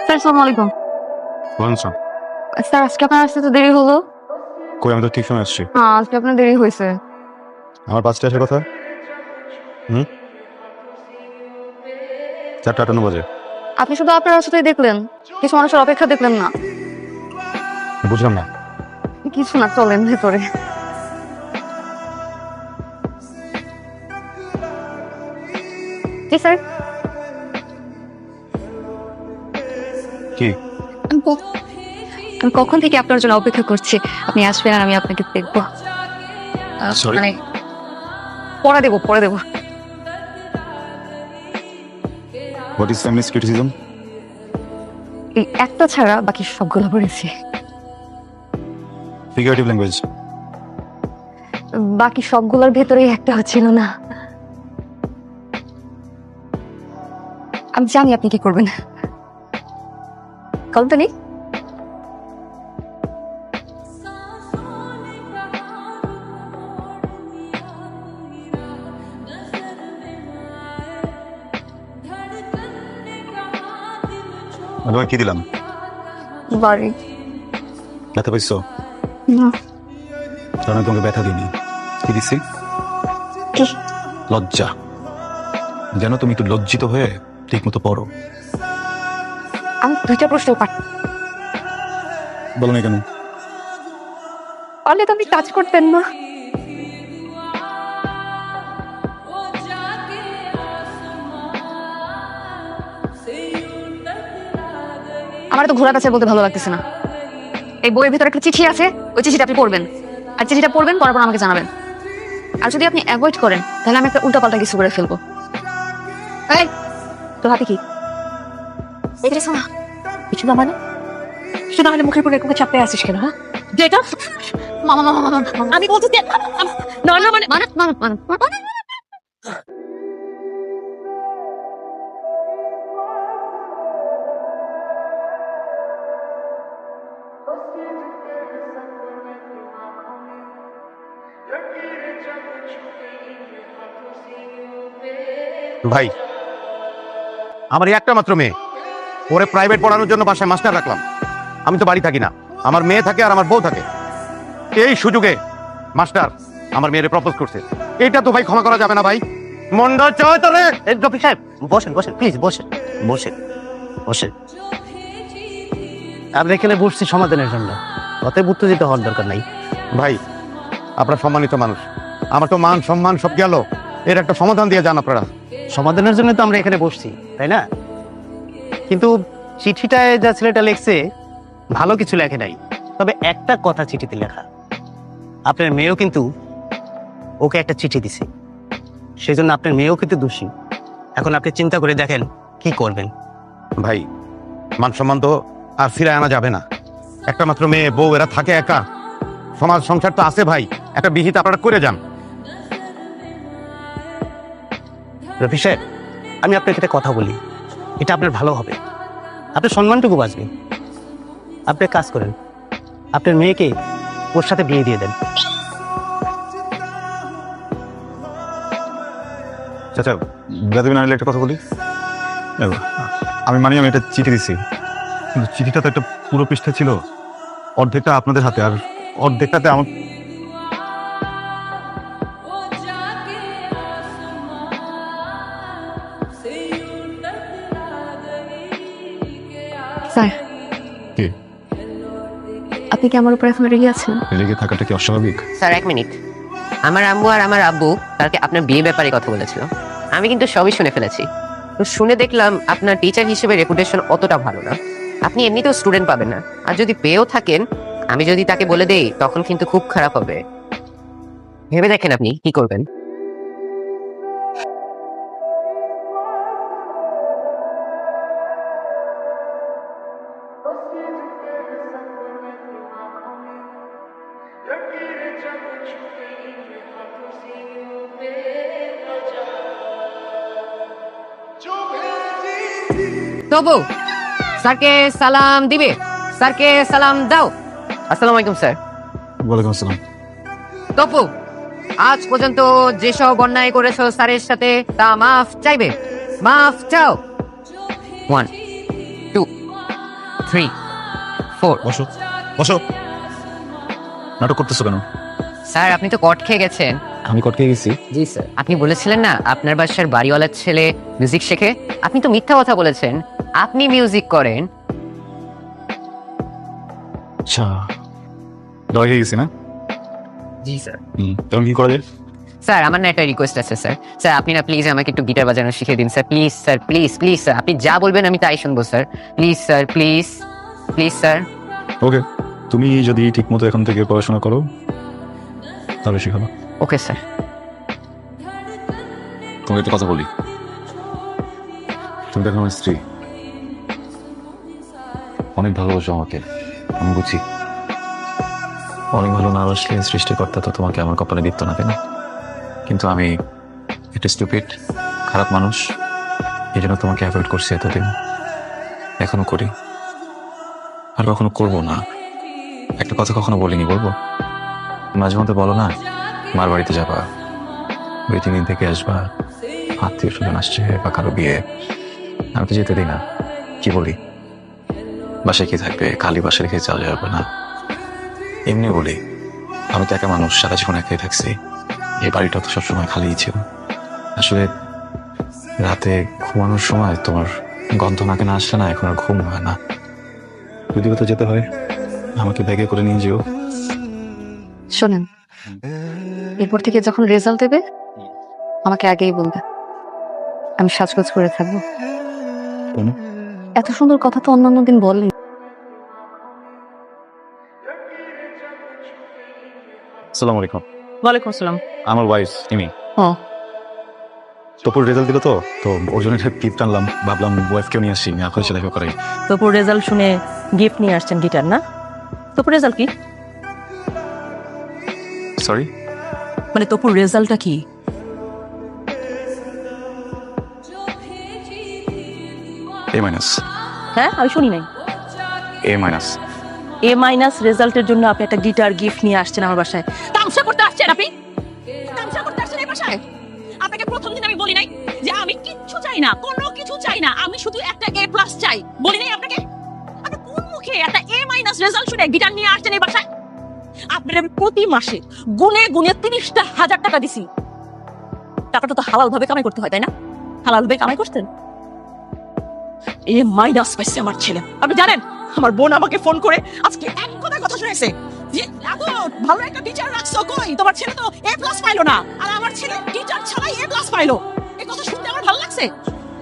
Sir আসসালামু আলাইকুম। ওয়ালাইকুম। স্যার আজকে আপনার আসতে তো দেরি হলো। কই আমি তো ঠিক সময় আসছি। হ্যাঁ আজকে আপনার দেরি হয়েছে। আমার 5টায় আসার কথা। 4:58 বাজে। আপনি শুধু আপনার রাস্তাতেই দেখলেন, কিছু মানুষের অপেক্ষা দেখলেন না। বুঝলাম না। কিছু না, চলেন ভেতরে। জি স্যার। কি? আমি কখন থেকে আপনার জন্য অপেক্ষা করছি, আপনি আসবেন আর আমি আপনাকে দেখবো। Sorry? মানে পরে দেবো। What is feminist criticism? এই একটা ছাড়া বাকি সবগুলো পড়েছি। Figurative language. বাকি সবগুলোর ভেতরেই একটা হচ্ছিল না। আমি জানি আপনি কি করবেন। কলটা নেই। তোমাকে কি দিলাম? বাড়ি ব্যথা পাইছো? না। কারণ তোমাকে ব্যথা দিইনি। কি দিছি? কি? লজ্জা। যেন তুমি একটু লজ্জিত হয়ে ঠিক মতো পড়ো। আমি দুইটা প্রশ্ন বলো না কেন? পারলে তো আপনি কাজ করতেন না। আমার তো ঘোড়া কাছে বলতে ভালো লাগতেছে না। এই বইয়ের ভিতরে একটা চিঠি আছে, ওই চিঠিটা আপনি পড়বেন। আর চিঠিটা পড়বেন, পড়ার পর আমাকে জানাবেন। আর যদি আপনি অ্যাভয়েড করেন তাহলে আমি একটা উল্টাপাল্টা কিছু করে ফেলবো। এই তোর হাতে কি? এই যে শোনা, কিছু না মানে কিছু না মানে মুখের উপরে এরকম চাপতে আসিস কেন? হ্যাঁ যেটা মামা মামা মামা আমি বলছি যে না না মানে মানে মানে মানে ভাই, আমার একটা মাত্র মেয়ে, ওরে প্রাইভেট পড়ানোর জন্য বাসায় মাস্টার রাখলাম। আমি তো বাড়ি থাকি না, আমার মেয়ে থাকে আর আমার বউ থাকে। এই সুযোগে মাস্টার আমার মেয়েরে প্রপোজ করছে, এটা তো ভাই ক্ষমা করা যাবে না ভাই। মন্ডা চয় তোরে। রফিক সাহেব বসেন বসেন প্লিজ বসেন বসেন বসেন। আমরা এখানে বসছি সমাধানের জন্য, অতএব উত্তেজিত হওয়ার দরকার নাই। ভাই আপনারা সম্মানিত মানুষ, আমার তো মান সম্মান সব গেল, এর একটা সমাধান দিয়ে যান আপনারা। সমাধানের জন্য তো আমরা এখানে বসছি, তাই না? কিন্তু চিঠিটায় যা ছেলেটা লিখছে ভালো কিছু লেখে নাই, তবে একটা কথা চিঠিতে লেখা, আপনার মেয়েও কিন্তু ওকে একটা চিঠি দিছে, সেই জন্য আপনার মেয়েও কিন্তু দোষী। এখন আপনি চিন্তা করে দেখেন কি করবেন। ভাই মান সম্মান তো আর ফিরে আনা যাবে না, একটা মাত্র মেয়ে বউ, এরা থাকে একা, সমাজ সংসার তো আছে ভাই, একটা বিহিত আপনারা করে যান। রফিক সাহেব, আমি আপনাকে একটা কথা বলি, এটা আপনার ভালো হবে, আপনার সম্মানটুকু বাঁচবে। আপনি এক কাজ করেন, আপনার মেয়েকে ওর সাথে বিয়ে দিয়ে দেন। চাচা, বেদবি না হলে একটা কথা বলি। আমি মানি আমি একটা চিঠি দিছি, কিন্তু চিঠিটা তো একটা পুরো পৃষ্ঠা ছিল, অর্ধেকটা আপনাদের হাতে আর অর্ধেকটাতে আমার। স্যার কি? আপনি কি আমার উপর এখন রেগে আছেন? রেগে থাকাটা কি অস্বাভাবিক? স্যার এক মিনিট, আমার আম্মু আর আমার আব্বু কালকে আপনার বিয়ে ব্যাপারে কথা বলেছিল, আমি কিন্তু সবই শুনে ফেলেছি। তো শুনে দেখলাম আপনার টিচার হিসেবে রেপুটেশন অতটা ভালো না, আপনি এমনিতেও স্টুডেন্ট পাবেন না, আর যদি পেয়েও থাকেন আমি যদি তাকে বলে দেই তখন কিন্তু খুব খারাপ হবে। ভেবে দেখেন আপনি কি করবেন। তবু স্যারকে সালাম দিবে, স্যারকে সালাম দাও। আসসালামু আলাইকুম স্যার। ওয়ালাইকুম আসসালাম। তপু, আজ পর্যন্ত যেসব অন্যায় করেছো স্যারের সাথে তা মাফ চাইবে, মাফ চাও। 1 2 3 4 বসো বসো, নাটক করতেছো কেন? স্যার আপনি তো কট খেয়ে গেছেন। আমি কটকে গেছি? জি স্যার। আপনি বলেছিলেন না আপনার বাসার বাড়িওয়ালার ছেলে মিউজিক শেখে, আপনি তো মিথ্যা কথা বলেছেন। আপনি মিউজিক করেন। আচ্ছা, ডয় হয়ে গেছি না? জি স্যার। তখন কি করা যায়? স্যার আমার না একটা রিকোয়েস্ট আছে স্যার। স্যার আপনি না প্লিজ আমাকে একটু গিটার বাজানো শিখিয়ে দিন sir, please sir, please please sir. আপনি যা বলবেন আমি তাই শুনবো sir, please sir, please please sir. Okay, তুমি যদি ঠিক মতো এখন থেকে পড়াশোনা করো তাহলে শিখাবো। Okay sir. তোমাকে একটা কথা বলি, তুমি দেখো আমার স্ত্রী, অনেক ভালোবাসো আমাকে, আমি বুঝি। অনেক ভালো না বাসলে সৃষ্টিকর্তা তো তোমাকে আমার কপালে দিত না, তাই না? কিন্তু আমি একটা স্টুপিড খারাপ মানুষ, এই জন্য তোমাকে অ্যাভয়েড করছি এতদিন, এখনো করি, আর কখনো করবো না। একটা কথা কখনো বলিনি, বলবো? মাঝে মধ্যে বলো না মার বাড়িতে যাবা, 2-3 দিন থেকে আসবা, আত্মীয় স্বজন আসছে বা কারো বিয়ে, আমি তো যেতে দিই না। কি বলি, বাসায় কি থাকবে, খালি বাসা রেখে যাওয়া যাবে না। এমনি বলি, আমি তো একা মানুষ, সারা জীবন একাই থাকছি, এই বাড়িটা তো সবসময় খালিই ছিল। আসলে রাতে ঘুমানোর সময় তোমার গন্ধ নাকে না আসলে না, এখন আর ঘুম হয় না। যদি কোথাও যেতে হয় আমাকে ব্যাগে করে নিয়ে যেও। শোনেন, এরপর থেকে যখন রেজাল্ট দেবে আমাকে আগেই বলবে, আমি সাজগোজ করে থাকবো। কেন? এত সুন্দর কথা তো অন্যান্য দিন বলেন। আসসালামু আলাইকুম। ওয়ালাইকুম আসসালাম। আমার ওয়াইফ ইমি ও তপুর রেজাল্ট দিল, তো ওর জন্য একটা গিফট আনলাম, ভাবলাম ওয়াইফকেও নিয়ে আসি, এখন সেটা করাই। তপুর রেজাল্ট শুনে গিফট নিয়ে আসছেন গিটার না? তপুর রেজাল্ট কি? সরি, মানে তপুর রেজাল্টটা কি? A-। হ্যাঁ আমি শুনি নাই। A-। A- রেজাল্টের জন্য আপনি একটা গিটার গিফট নিয়ে আসছেন আমার বাসায়। তামসা করতে আসছেন আপনি? তামসা করতে আসছেন এই বাসায়? আপনাকে প্রথম দিন আমি বলি নাই যে আমি কিচ্ছু চাই না, কোনো কিছু চাই না, আমি শুধু একটা A+ চাই, বলি নাই আপনাকে? আপনি কোন মুখে একটা A- রেজাল্ট শুনে গিটার নিয়ে আসছেন এই বাসায়? আপনার আমি প্রতি মাসে গুনে গুনে 30,000 টাকা দিছি। টাকাটা তো হালাল ভাবে কামাই করতে হয়, তাই না? হালাল ভাবে কামাই করতেন? A- পাইছে আমার ছেলে। আপনি জানেন আমার বোন আমাকে ফোন করে আজকে এক কথা শুনেছে যে এত ভালো একটা টিচার রাখছো, কই তোমার ছেলে তো A+ পাইলো না, আর আমার ছেলে টিচার ছাড়াই A+ পাইলো। এই কথা শুনতে আমার ভালো লাগছে।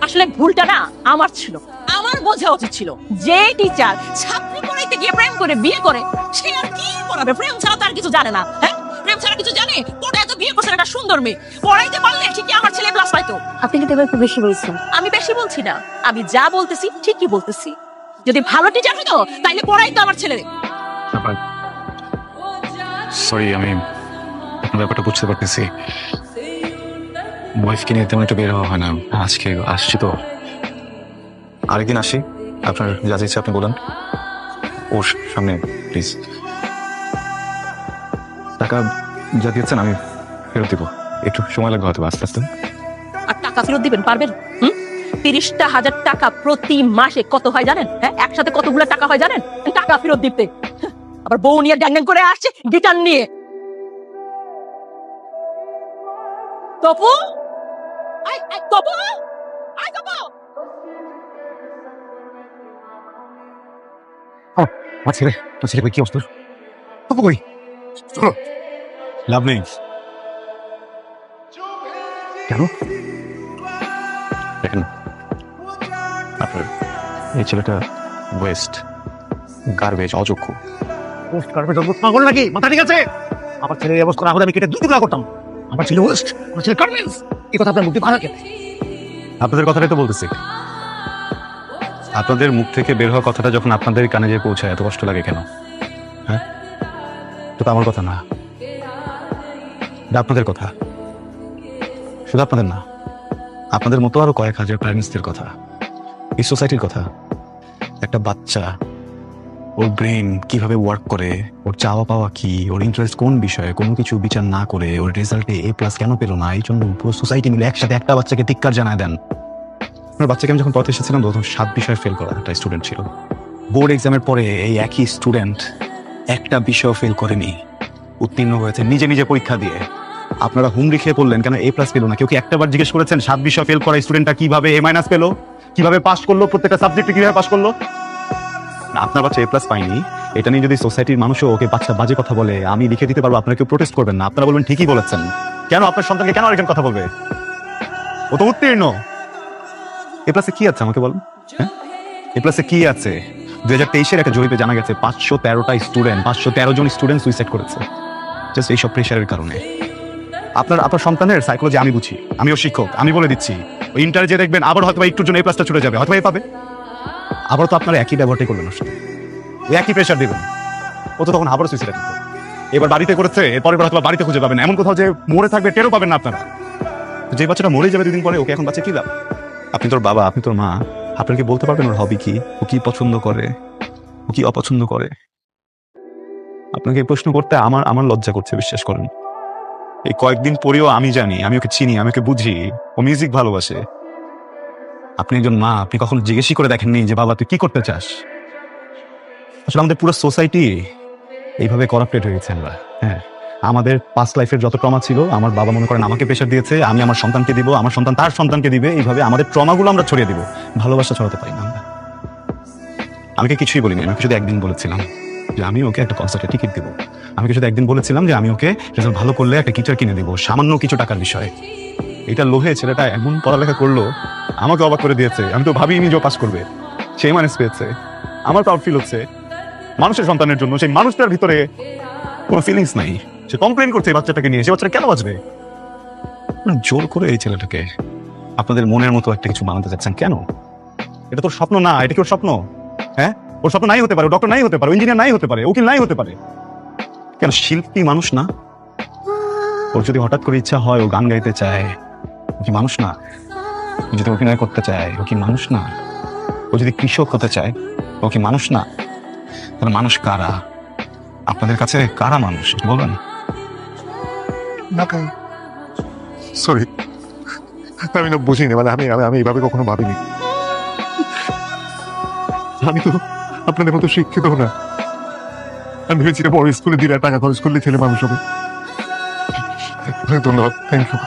আসলে ভুলটা না আমার ছিল, আমার বোঝা উচিত ছিল যে টিচার ছাত্রী পড়াইতে গিয়ে প্রেম করে বিয়ে করে, সে আর কি পড়াবে? প্রেম ছাড়া তার কিছু জানে না। হ্যাঁ, প্রেম ছাড়া কিছু জানে? পড়ায় তো বিয়ে করছে একটা সুন্দর মেয়ে, পড়াইতে পারলে ঠিকই আমার ছেলে A+ পাইতো। আপনি কিন্তু এবার একটু বেশি বলছেন। আমি বেশি বলছি না, আমি যা বলতেছি ঠিকই বলতেছি। যদি ভালো টিচার হতো তাইলে পড়াইতো আমার ছেলে। সরি, আমি আপনার ব্যাপারটা বুঝতে পারতেছি। ওয়াইফকে নিয়ে তেমন একটা বের হওয়া হয় না, আজকে আসছি তো। আরেকদিন আসি, আপনার যা ইচ্ছা আপনি বলেন। ওর সামনে প্লিজ। টাকা যা দিয়েছেন আমি ফেরত দিব, একটু সময় লাগবে হয়তো আস্তে আস্তে। আর টাকা ফেরত দিবেন পারবেন? 30,000 টাকা প্রতি মাসে কত হয় জানেন? হ্যাঁ, একসাথে কতগুলো টাকা হয় জানেন টাকা ফেরত দিতে? আবার বউ নিয়ে ড্যাং ড্যাং করে আসছে গিটার নিয়ে। তপু, তপু, তপু। আমার ছেলে, তোর ছেলে কি অবস্থা? তপু কই? চলো। লাভ নেই। কেন? দেখেন, আপনার এই ছেলেটা ওয়েস্ট, গার্বেজ, অযোগ্য। পোস্ট করবে জন্ম পাগল নাকি? মাথা ঠিক আছে? আমার ছেলের এই অবস্থা না হলে আমি কেটে 2 টুকরা করতাম। আমার ছেলে ওয়েস্ট, আমার ছেলে গার্মেন্টস। এই কথা আপনার মুখ দিয়ে ভালো কেন? আপনাদের কথাটাই তো বলতেছি। আপনাদের মুখ থেকে বের হওয়া কথাটা যখন আপনাদের কানে যেয়ে পৌঁছায় এত কষ্ট লাগে কেন? হ্যাঁ, তো আমার কথা না, এটা আপনাদের কথা। শুধু আপনাদের না, আপনাদের মতো আরো কয়েক হাজার প্যারেন্টসদের কথা, এই সোসাইটির কথা। একটা বাচ্চা, ওর ব্রেন কিভাবে ওয়ার্ক করে, ওর চাওয়া পাওয়া কি, ওর ইন্টারেস্ট কোন বিষয়ে, কোনো কিছু বিচার না করে ওর রেজাল্টে A+ কেন পেলো না, এই জন্য পুরো সোসাইটি মিলে একসাথে একটা বাচ্চাকে ধিক্কার জানায় দেন। আপনার বাচ্চাকে আমি যখন পড়াতে এসেছিলাম তখন 7 বিষয়ে ফেল করা একটা স্টুডেন্ট ছিল। বোর্ড এক্সামের পরে এই একই স্টুডেন্ট একটা বিষয় ফেল করেনি, উত্তীর্ণ হয়েছে নিজে নিজে পরীক্ষা দিয়ে। আপনারা হুমড়ি খেয়ে পড়লেন কেন এ প্লাস পেলো না? কেউ কি একটাবার জিজ্ঞেস করেছেন 7 বিষয় ফেল করা স্টুডেন্টটা কিভাবে এ মাইনাস পেলো, কিভাবে পাস করলো, প্রত্যেকটা সাবজেক্টে কিভাবে পাস করলো? না, আপনার বাচ্চা এ প্লাস পাইনি, এটা নিয়ে যদি সোসাইটির মানুষও ওকে বাচ্চা বাজে কথা বলে, আমি লিখে দিতে পারবো, আপনারা কেউ প্রোটেস্ট করবেন না, আপনারা বলবেন ঠিকই বলেছেন। কেন আপনার সন্তানকে কেন আরেকজন কথা বলবে? ও তো উত্তীর্ণ। এ প্লাসে কি আছে আমাকে বলুন? হ্যাঁ, এ প্লাসে কি আছে? 2023-এর একটা জরিপে জানা গেছে 513 জন স্টুডেন্ট সুইসাইড করেছে জাস্ট এইসব প্রেশারের কারণে। আপনার সন্তানের সাইকোলজি আমি বুঝি, আমিও শিক্ষক, আমি বলে দিচ্ছি ওই ইন্টারে যে দেখবেন আবার হয়তো একটুর জন্য এ প্লাসটা ছুটে যাবে, হয়তো এ পাবে, আবার তো আপনারা একই ব্যবহারটাই করবেন ওর সাথে, ওই একই প্রেশার দেবেন, ও তো তখন আবারও সুইসাইড করবে। এবার বাড়িতে করেছে, এরপরের বার হয়তো বাড়িতে খুঁজে পাবেন, এমন কোথাও যে মরে থাকবে টেরও পাবেন না আপনারা। যে বাচ্চাটা মরে যাবে 2 দিন পরে, ওকে এখন বাচ্চা কি লাভ? আপনি তোর বাবা, আপনি তোর মা, আপনার কি বলতে পারবেন ওর হবি কি, ও কি পছন্দ করে, ও কি অপছন্দ করে? আপনাকে এই প্রশ্ন করতে আমার লজ্জা করছে, বিশ্বাস করেন। এই কয়েকদিন পরেও আমি জানি, আমি ওকে চিনি, আমি ওকে বুঝি, ও মিউজিক ভালোবাসে। আপনি একজন মা, আপনি কখনো জিজ্ঞেসই করে দেখেননি যে বাবা তুই কি করতে চাস? আসলে আমাদের পুরো সোসাইটি এইভাবে করাপ্টেড হয়ে গেছে আমরা। হ্যাঁ, আমাদের পাস্ট লাইফের যত ট্রমা ছিল, আমার বাবা মনে করেন আমাকে প্রেশার দিয়েছে, আমি আমার সন্তানকে দিব, আমার সন্তান তার সন্তানকে দিবে, এইভাবে আমাদের ট্রমাগুলো আমরা ছড়িয়ে দিব, ভালোবাসা ছড়াতে পারি না আমরা। আমাকে কিছুই বলিনি, আমি শুধু একদিন বলেছিলাম যে আমি ওকে একটা কনসার্টের টিকিট দেবো, আমি শুধু একদিন বলেছিলাম যে আমি ওকে রেজাল্ট ভালো করলে একটা গিটার কিনে দেবো, সামান্য কিছু টাকার বিষয়। এটা লোহে ছেলেটা এমন পড়ালেখা করলো, আমাকে অবাক করে দিয়েছে। আমি তো ভাবিনি যে ও পাস করবে, সে মাইনাস পেয়েছে। আমার প্রাউড ফিল হচ্ছে মানুষের সন্তানের জন্য। সেই মানুষটার ভিতরে কোনো ফিলিংস নাই, সে কমপ্লেন করছে এই বাচ্চাটাকে নিয়ে। সে বাচ্চাটা কেন বাঁচবে? জোর করে এই ছেলেটাকে আপনাদের মনের মতো একটা কিছু বানাতে চাচ্ছেন কেন? এটা তোর স্বপ্ন না, এটা কি ওর স্বপ্ন? হ্যাঁ, ওর স্বপ্ন নাই হতে পারে, ডক্টর নাই হতে পারে, ইঞ্জিনিয়ার নাই হতে পারে, উকিল নাই হতে পারে, কেন শিল্পী মানুষ না? ওর যদি হঠাৎ করে ইচ্ছা হয় ও গান গাইতে চায়, ও কি মানুষ না? ও যদি অভিনয় করতে চায়, ও কি মানুষ না? ও যদি কৃষক হতে চায়, ও কি মানুষ না? তাহলে মানুষ কারা? আপনাদের কাছে কারা মানুষ বলবেন? না, সরি, আমি না বুঝিনি, মানে আমি এইভাবে কখনো ভাবিনি। আমি তো আপনাদের মতো শিক্ষিত না, আমি ভেবেছিলাম বড় স্কুলে দিলে টাকা খরচ করলে ছেলে মানুষ হবে। ধন্যবাদ, থ্যাংক ইউ।